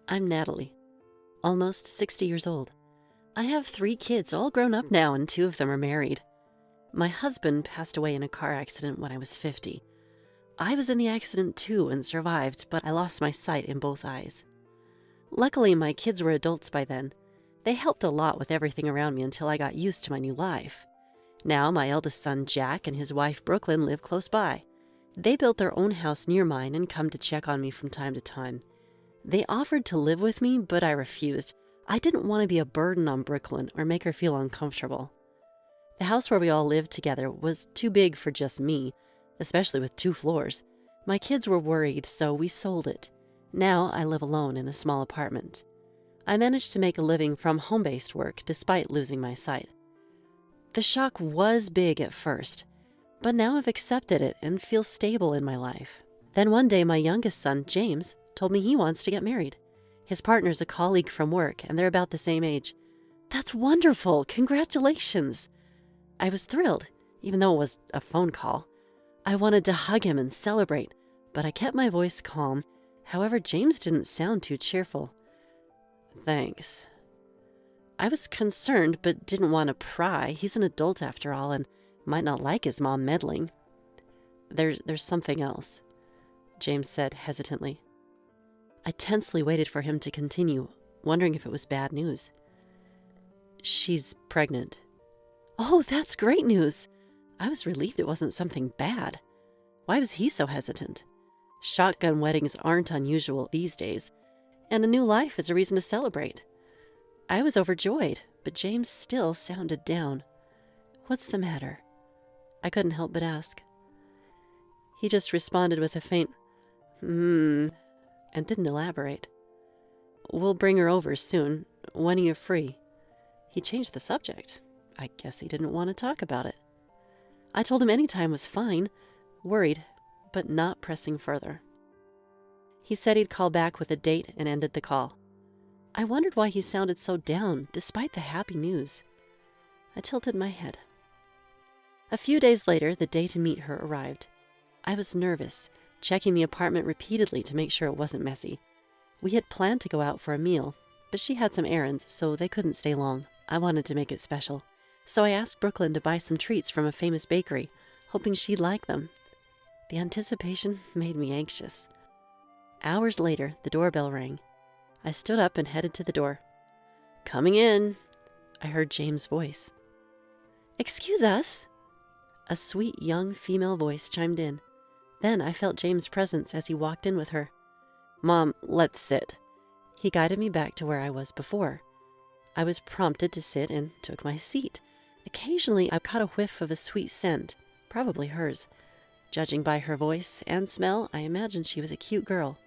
I'm Natalie, almost 60 years old. I have 3 kids, all grown up now, and 2 of them are married. My husband passed away in a car accident when I was 50. I was in the accident too and survived, but I lost my sight in both eyes. Luckily, my kids were adults by then. They helped a lot with everything around me until I got used to my new life. Now, my eldest son, Jack, and his wife, Brooklyn, live close by. They built their own house near mine and come to check on me from time to time. They offered to live with me, but I refused. I didn't want to be a burden on Brooklyn or make her feel uncomfortable. The house where we all lived together was too big for just me, especially with 2 floors. My kids were worried, so we sold it. Now I live alone in a small apartment. I managed to make a living from home-based work despite losing my sight. The shock was big at first, but now I've accepted it and feel stable in my life. Then one day my youngest son, James, told me he wants to get married. His partner's a colleague from work, and they're about the same age. That's wonderful! Congratulations! I was thrilled, even though it was a phone call. I wanted to hug him and celebrate, but I kept my voice calm. However, James didn't sound too cheerful. Thanks. I was concerned, but didn't want to pry. He's an adult after all, and might not like his mom meddling. There's something else, James said hesitantly. I tensely waited for him to continue, wondering if it was bad news. She's pregnant. Oh, that's great news. I was relieved it wasn't something bad. Why was he so hesitant? Shotgun weddings aren't unusual these days, and a new life is a reason to celebrate. I was overjoyed, but James still sounded down. What's the matter? I couldn't help but ask. He just responded with a faint, and didn't elaborate. We'll bring her over soon. When are you free? He changed the subject. I guess he didn't want to talk about it. I told him any time was fine, worried, but not pressing further. He said he'd call back with a date and ended the call. I wondered why he sounded so down, despite the happy news. I tilted my head. A few days later, the day to meet her arrived. I was nervous, checking the apartment repeatedly to make sure it wasn't messy. We had planned to go out for a meal, but she had some errands, so they couldn't stay long. I wanted to make it special, so I asked Brooklyn to buy some treats from a famous bakery, hoping she'd like them. The anticipation made me anxious. Hours later, the doorbell rang. I stood up and headed to the door. Coming in, I heard James' voice. Excuse us. A sweet young female voice chimed in. Then I felt James' presence as he walked in with her. Mom, let's sit. He guided me back to where I was before. I was prompted to sit and took my seat. Occasionally, I caught a whiff of a sweet scent, probably hers. Judging by her voice and smell, I imagined she was a cute girl.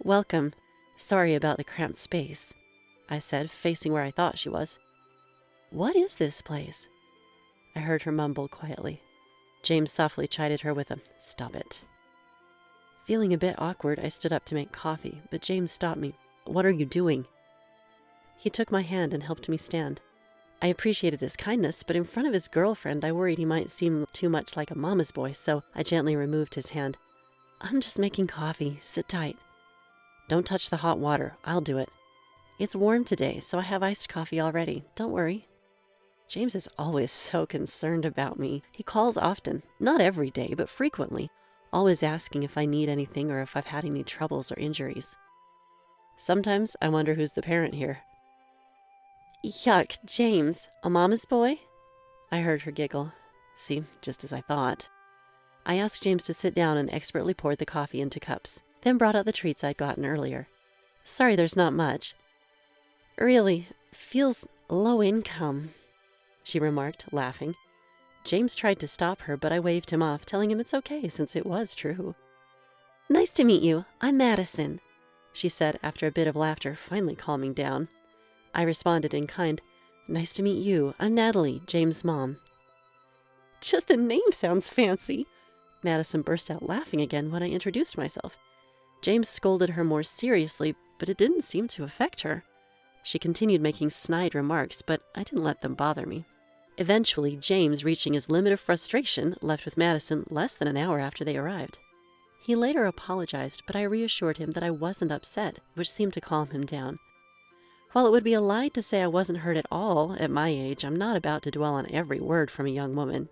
Welcome. Sorry about the cramped space, I said, facing where I thought she was. What is this place? I heard her mumble quietly. James softly chided her with a, stop it. Feeling a bit awkward, I stood up to make coffee, but James stopped me. What are you doing? He took my hand and helped me stand. I appreciated his kindness, but in front of his girlfriend, I worried he might seem too much like a mama's boy, so I gently removed his hand. I'm just making coffee. Sit tight. Don't touch the hot water. I'll do it. It's warm today, so I have iced coffee already. Don't worry. James is always so concerned about me. He calls often, not every day, but frequently, always asking if I need anything or if I've had any troubles or injuries. Sometimes I wonder who's the parent here. Yuck, James, a mama's boy? I heard her giggle. See, just as I thought. I asked James to sit down and expertly poured the coffee into cups, then brought out the treats I'd gotten earlier. Sorry there's not much. Really, feels low income, she remarked, laughing. James tried to stop her, but I waved him off, telling him it's okay since it was true. Nice to meet you. I'm Madison, she said after a bit of laughter, finally calming down. I responded in kind. Nice to meet you. I'm Natalie, James' mom. Just the name sounds fancy. Madison burst out laughing again when I introduced myself. James scolded her more seriously, but it didn't seem to affect her. She continued making snide remarks, but I didn't let them bother me. Eventually, James, reaching his limit of frustration, left with Madison less than an hour after they arrived. He later apologized, but I reassured him that I wasn't upset, which seemed to calm him down. While it would be a lie to say I wasn't hurt at all, at my age, I'm not about to dwell on every word from a young woman.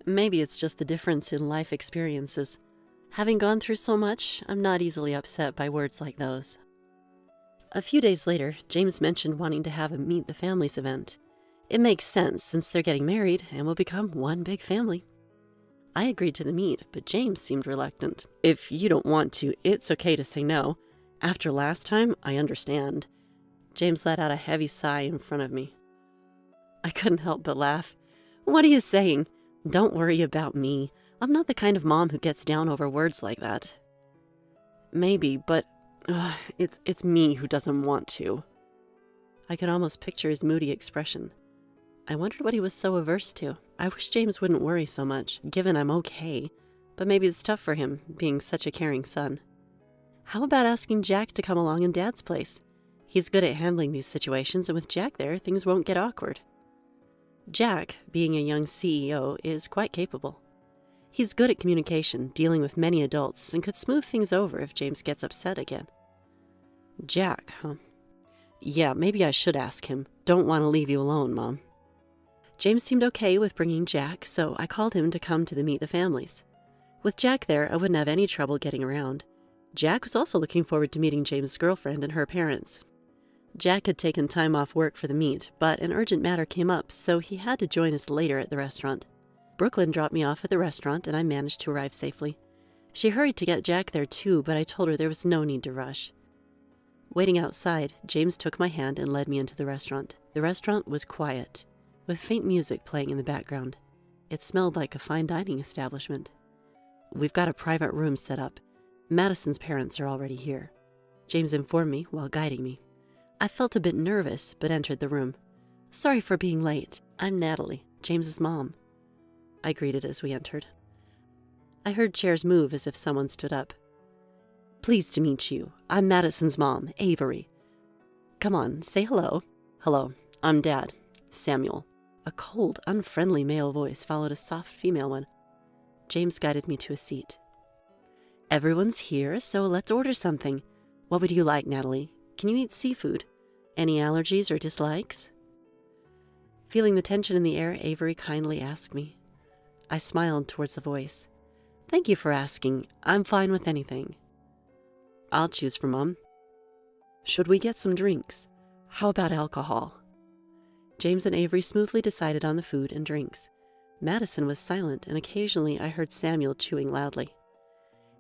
Maybe it's just the difference in life experiences. Having gone through so much, I'm not easily upset by words like those. A few days later, James mentioned wanting to have a Meet the Families event. It makes sense since they're getting married and will become one big family. I agreed to the meet, but James seemed reluctant. If you don't want to, it's okay to say no. After last time, I understand. James let out a heavy sigh in front of me. I couldn't help but laugh. What are you saying? Don't worry about me. I'm not the kind of mom who gets down over words like that. Maybe, but it's me who doesn't want to. I could almost picture his moody expression. I wondered what he was so averse to. I wish James wouldn't worry so much, given I'm okay, but maybe it's tough for him, being such a caring son. How about asking Jack to come along in Dad's place? He's good at handling these situations, and with Jack there, things won't get awkward. Jack, being a young CEO, is quite capable. He's good at communication, dealing with many adults, and could smooth things over if James gets upset again. Jack, huh? Yeah, maybe I should ask him. Don't want to leave you alone, Mom. James seemed okay with bringing Jack, so I called him to come to the Meet the Families. With Jack there, I wouldn't have any trouble getting around. Jack was also looking forward to meeting James' girlfriend and her parents. Jack had taken time off work for the meet, but an urgent matter came up, so he had to join us later at the restaurant. Brooklyn dropped me off at the restaurant, and I managed to arrive safely. She hurried to get Jack there too, but I told her there was no need to rush. Waiting outside, James took my hand and led me into the restaurant. The restaurant was quiet, with faint music playing in the background. It smelled like a fine dining establishment. We've got a private room set up. Madison's parents are already here, James informed me while guiding me. I felt a bit nervous, but entered the room. Sorry for being late. I'm Natalie, James's mom. I greeted as we entered. I heard chairs move as if someone stood up. Pleased to meet you. I'm Madison's mom, Avery. Come on, say hello. Hello, I'm Dad, Samuel. A cold, unfriendly male voice followed a soft female one. James guided me to a seat. Everyone's here, so let's order something. What would you like, Natalie? Can you eat seafood? Any allergies or dislikes? Feeling the tension in the air, Avery kindly asked me. I smiled towards the voice. Thank you for asking. I'm fine with anything. I'll choose for Mom. Should we get some drinks? How about alcohol? James and Avery smoothly decided on the food and drinks. Madison was silent, and occasionally I heard Samuel chewing loudly.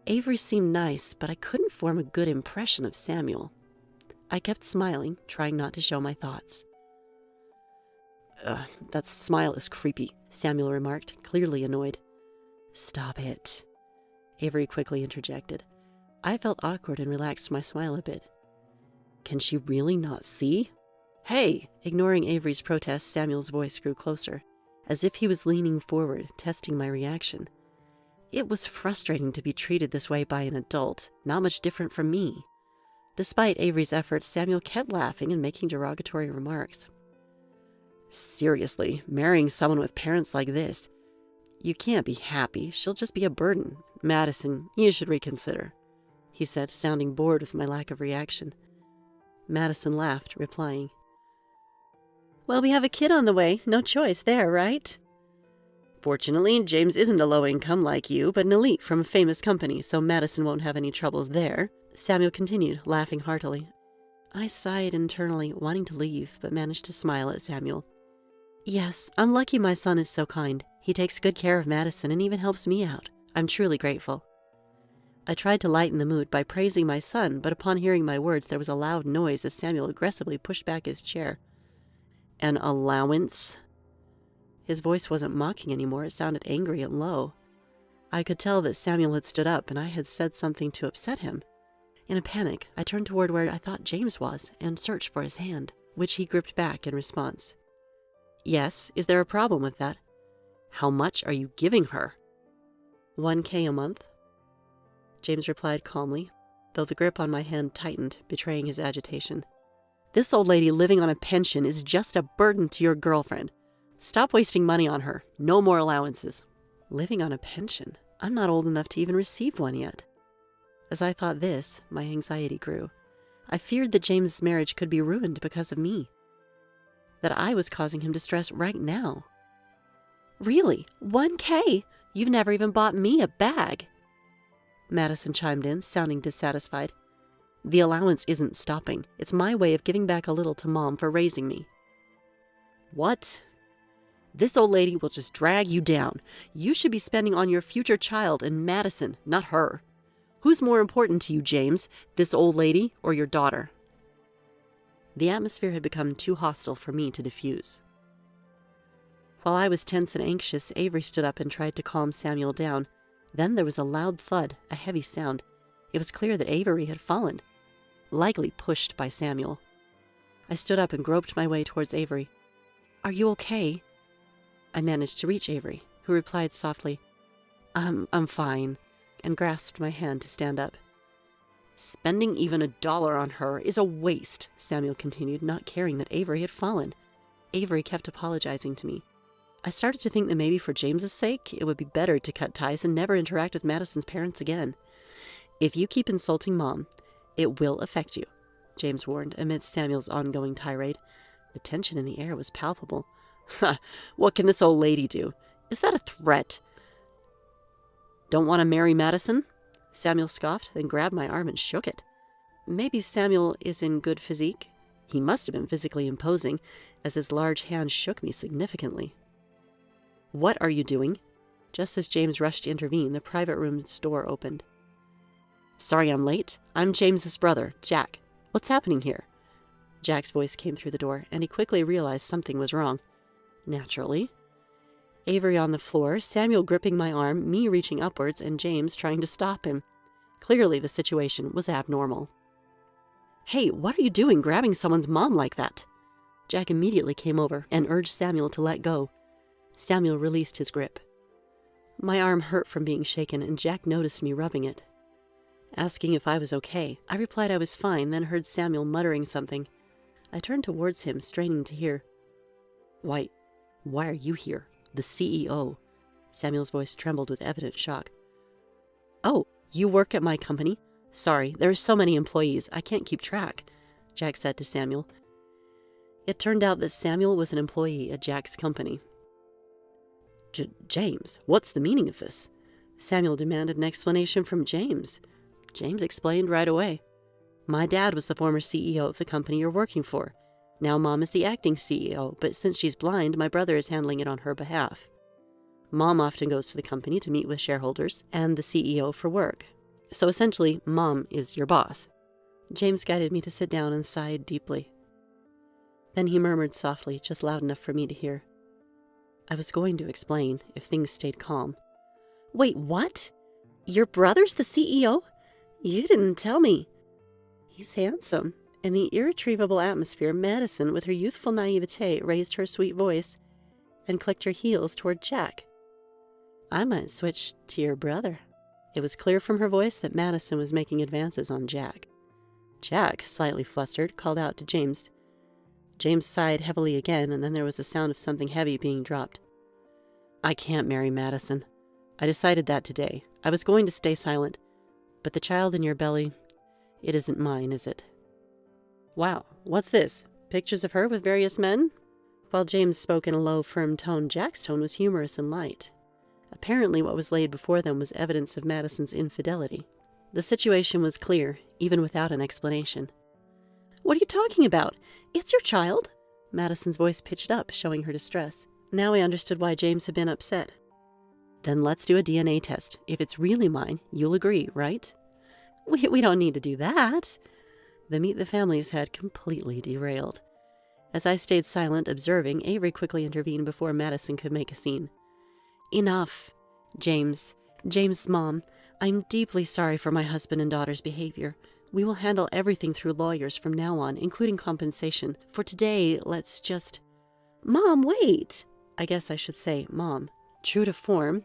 Avery seemed nice, but I couldn't form a good impression of Samuel. I kept smiling, trying not to show my thoughts. That smile is creepy, Samuel remarked, clearly annoyed. Stop it, Avery quickly interjected. I felt awkward and relaxed my smile a bit. Can she really not see? Hey! Ignoring Avery's protest, Samuel's voice grew closer, as if he was leaning forward, testing my reaction. It was frustrating to be treated this way by an adult, not much different from me. Despite Avery's efforts, Samuel kept laughing and making derogatory remarks. Seriously, marrying someone with parents like this, you can't be happy. She'll just be a burden. Madison, you should reconsider, he said, sounding bored with my lack of reaction. Madison laughed, replying, Well, we have a kid on the way. No choice there, right? Fortunately, James isn't a low income like you, but an elite from a famous company, so Madison won't have any troubles there, Samuel continued, laughing heartily. I sighed internally, wanting to leave, but managed to smile at Samuel. Yes, I'm lucky my son is so kind. He takes good care of Madison and even helps me out. I'm truly grateful. I tried to lighten the mood by praising my son, but upon hearing my words, there was a loud noise as Samuel aggressively pushed back his chair. An allowance? His voice wasn't mocking anymore. It sounded angry and low. I could tell that Samuel had stood up and I had said something to upset him. In a panic, I turned toward where I thought James was and searched for his hand, which he gripped back in response. Yes, is there a problem with that? How much are you giving her? $1,000 a month. James replied calmly, though the grip on my hand tightened, betraying his agitation. This old lady living on a pension is just a burden to your girlfriend. Stop wasting money on her. No more allowances. Living on a pension? I'm not old enough to even receive one yet. As I thought this, my anxiety grew. I feared that James's marriage could be ruined because of me, that I was causing him distress right now. Really? $1K? You've never even bought me a bag. Madison chimed in, sounding dissatisfied. The allowance isn't stopping. It's my way of giving back a little to Mom for raising me. What? This old lady will just drag you down. You should be spending on your future child and Madison, not her. Who's more important to you, James, this old lady or your daughter? The atmosphere had become too hostile for me to diffuse. While I was tense and anxious, Avery stood up and tried to calm Samuel down. Then there was a loud thud, a heavy sound. It was clear that Avery had fallen, likely pushed by Samuel. I stood up and groped my way towards Avery. Are you okay? I managed to reach Avery, who replied softly, I'm fine, and grasped my hand to stand up. Spending even $1 on her is a waste, Samuel continued, not caring that Avery had fallen. Avery kept apologizing to me. I started to think that maybe for James's sake, it would be better to cut ties and never interact with Madison's parents again. If you keep insulting Mom, it will affect you, James warned amidst Samuel's ongoing tirade. The tension in the air was palpable. Ha! What can this old lady do? Is that a threat? Don't want to marry Madison? Samuel scoffed, then grabbed my arm and shook it. Maybe Samuel is in good physique. He must have been physically imposing, as his large hand shook me significantly. What are you doing? Just as James rushed to intervene, the private room's door opened. Sorry I'm late. I'm James's brother, Jack. What's happening here? Jack's voice came through the door, and he quickly realized something was wrong. Naturally. Avery on the floor, Samuel gripping my arm, me reaching upwards, and James trying to stop him. Clearly the situation was abnormal. Hey, what are you doing grabbing someone's mom like that? Jack immediately came over and urged Samuel to let go. Samuel released his grip. My arm hurt from being shaken, and Jack noticed me rubbing it. Asking if I was okay, I replied I was fine, then heard Samuel muttering something. I turned towards him, straining to hear. Why are you here? The CEO. Samuel's voice trembled with evident shock. Oh, you work at my company? Sorry, there are so many employees, I can't keep track, Jack said to Samuel. It turned out that Samuel was an employee at Jack's company. James, what's the meaning of this? Samuel demanded an explanation from James. James explained right away. My dad was the former CEO of the company you're working for. Now Mom is the acting CEO, but since she's blind, my brother is handling it on her behalf. Mom often goes to the company to meet with shareholders and the CEO for work. So essentially, Mom is your boss. James guided me to sit down and sighed deeply. Then he murmured softly, just loud enough for me to hear. I was going to explain if things stayed calm. Wait, what? Your brother's the CEO? You didn't tell me. He's handsome. In the irretrievable atmosphere, Madison, with her youthful naivete, raised her sweet voice and clicked her heels toward Jack. I might switch to your brother. It was clear from her voice that Madison was making advances on Jack. Jack, slightly flustered, called out to James. James sighed heavily again, and then there was a sound of something heavy being dropped. I can't marry Madison. I decided that today. I was going to stay silent. But the child in your belly, it isn't mine, is it? Wow, what's this? Pictures of her with various men? While James spoke in a low, firm tone, Jack's tone was humorous and light. Apparently what was laid before them was evidence of Madison's infidelity. The situation was clear, even without an explanation. What are you talking about? It's your child? Madison's voice pitched up, showing her distress. Now I understood why James had been upset. Then let's do a DNA test. If it's really mine, you'll agree, right? We don't need to do that. The Meet the Families had completely derailed. As I stayed silent, observing, Avery quickly intervened before Madison could make a scene. Enough. James, Mom, I'm deeply sorry for my husband and daughter's behavior. We will handle everything through lawyers from now on, including compensation. For today, let's just... Mom, wait! I guess I should say, Mom. True to form,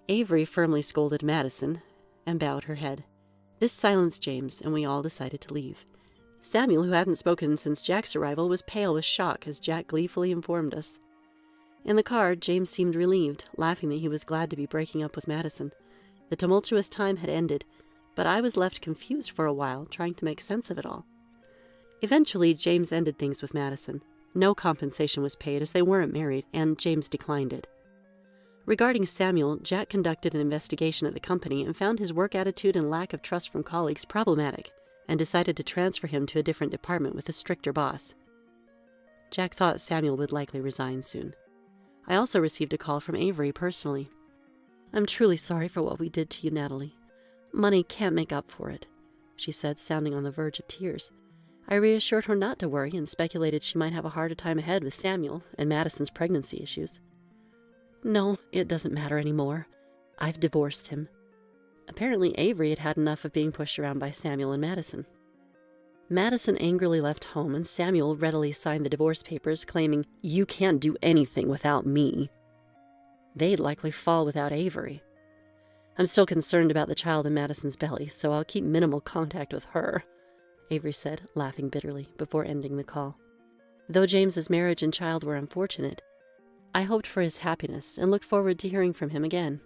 Avery firmly scolded Madison and bowed her head. This silenced James, and we all decided to leave. Samuel, who hadn't spoken since Jack's arrival, was pale with shock as Jack gleefully informed us. In the car, James seemed relieved, laughing that he was glad to be breaking up with Madison. The tumultuous time had ended, but I was left confused for a while, trying to make sense of it all. Eventually, James ended things with Madison. No compensation was paid as they weren't married, and James declined it. Regarding Samuel, Jack conducted an investigation at the company and found his work attitude and lack of trust from colleagues problematic, and decided to transfer him to a different department with a stricter boss. Jack thought Samuel would likely resign soon. I also received a call from Avery personally. "I'm truly sorry for what we did to you, Natalie. Money can't make up for it," she said, sounding on the verge of tears. I reassured her not to worry and speculated she might have a harder time ahead with Samuel and Madison's pregnancy issues. "No, it doesn't matter anymore. I've divorced him." Apparently Avery had had enough of being pushed around by Samuel and Madison. Madison angrily left home, and Samuel readily signed the divorce papers, claiming, "You can't do anything without me." They'd likely fall without Avery. "I'm still concerned about the child in Madison's belly, so I'll keep minimal contact with her," Avery said, laughing bitterly, before ending the call. Though James's marriage and child were unfortunate, I hoped for his happiness and looked forward to hearing from him again.